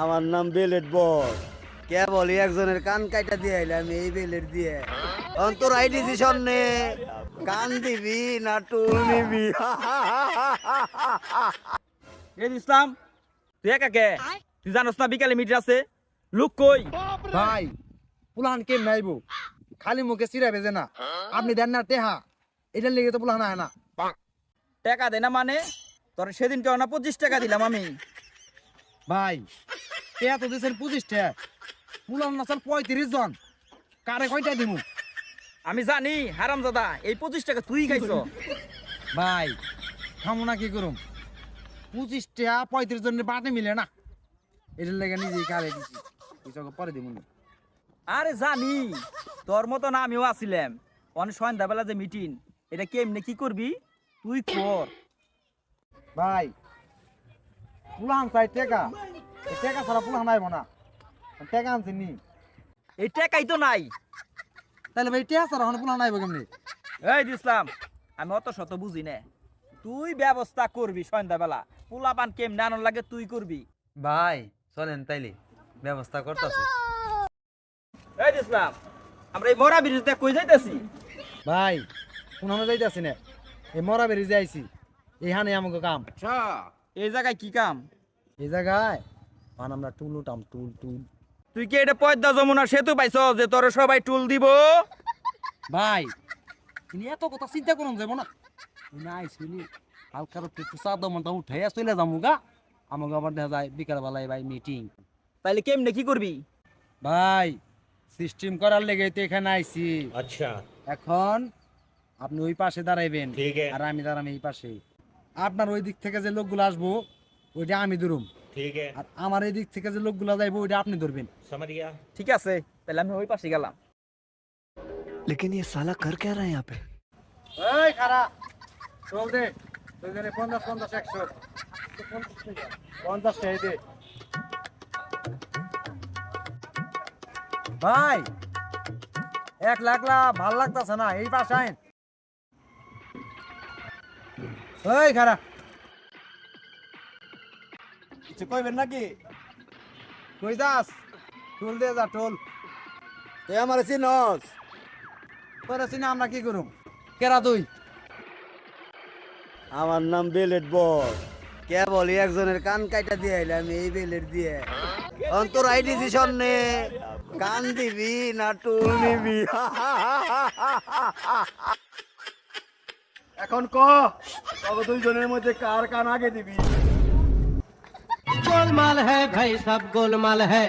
আমার নাম বেলেট বস। কে বলি একজনের কান কাইটা দিয়ে আইলাম এই বেলেট দিয়ে। তোর আই ডিসিশন নে, কান দিবি না টুল নিবি? ইসলাম, তুই একা কে? তুই জানোস না বিকালে মিটিং আছে? লোক কই? ভাই পুলান কে নাইব খালি মুখে সিরা বেজে না। আপনি দেন না টেহা, এটার লেগে তো পুলান আয় না। টাকা দে না মানে? তোর সেদিন কেউ না 25 টাকা দিলাম আমি। ভাই টেহা তো দিয়েছেন 25 টাকা, পুলান না 35 জন, কারে কয়টা দিমু? আমি জানি হারামজাদা, এই 25 টাকা তুই খাইছ। ভাই খামু না কি করুম? 25 টাকা 35 জনের বাটে মিলে না, এটার লেগে নিজেই কারে দিছি, কিছু পরে দিমু না। আরে জানি তোর মতো না আমিও আছিলাম। অনেক সন্ধ্যাবেলা যে মিটিং, এটা কেমনে কি করবি তুই কর। ভাই পুলান চাই টাকা, এই টাকা ছাড়া পুলান আইব না। টাকা আনছেন নি? এই টাকাই তো নাই। তাহলে ভাই টাকা ছাড়া পুলান আইব কেমনি? এই ইসলাম, আমি অত শত বুঝি না। তুই ব্যবস্থা করবি সন্ধ্যাবেলা, পোলাপান কেমনে আনন্দ লাগে তুই করবি। ভাই চলেন তাইলে ব্যবস্থা করতেছি। এই ইসলাম, আমরা এই মরা বিরুদ্ধে কই যাইতেছি? ভাই পুনানো যাইতাছি না, এই মরা বেরি যে আইছি, এইখানে আমাকে কাম। এই জায়গায় কি কাম? এই জায়গায় পান আমরা টুল উঠাম, টুল টুল। তুই কি এটা পদ্মা যমুনা সেতু পাইছ যে তোর সবাই টুল দিব? ভাই তিনি এত কথা চিন্তা করুন যাব না, না আইসিনি হালকার একটু চাঁদা মনটা উঠাইয়া চলে যাবো গা। আমাকে আবার দেখা যায় বিকাল বেলায় ভাই মিটিং। তাইলে কেমনে কি করবি? ভাই সিস্টেম করার লেগে তো এখানে আইছি। अच्छा এখন আপনি ওই পাশে দাঁড়াইবেন, ठीक है আর আমি দাঁড়াম এই পাশে। আপনার ওই দিক থেকে যে লোকগুলো আসবো ওইটা আমি ধরুম, ठीक है আর আমার এই দিক থেকে যে লোকগুলো যাইবো ওইটা আপনি ধরবেন। समझ गया। ঠিক আছে, তাহলে আমি ওই পাশে গেলাম। लेकिन ये साला कर क्या रहा है यहाँ पे? এই খারা চল দে, দুজনে 50 50 100 50 টাকা দে। ভাই 1 লাখ ভাল লাগতাছে না, এই পাশে আইন। এই খারা কিছু কইবেন নাকি? কই যাস? টোল দে যা, টোল। তুই আমার চিনস? তোরা চিনা আমরা কি করুম? কেরা তুই? আমার নাম বেলেট বস। কে বলি একজনের কান কাইটা দিয়ে আইলাম এই বেলেট দিয়ে। তোর আই ডিসিশন নে, কান দিবি না টুল নিবি? এখন ক তবে দুইজনের মধ্যে কার কান আগে দিবি? गोलमाल है भाई, सब गोलमाल है।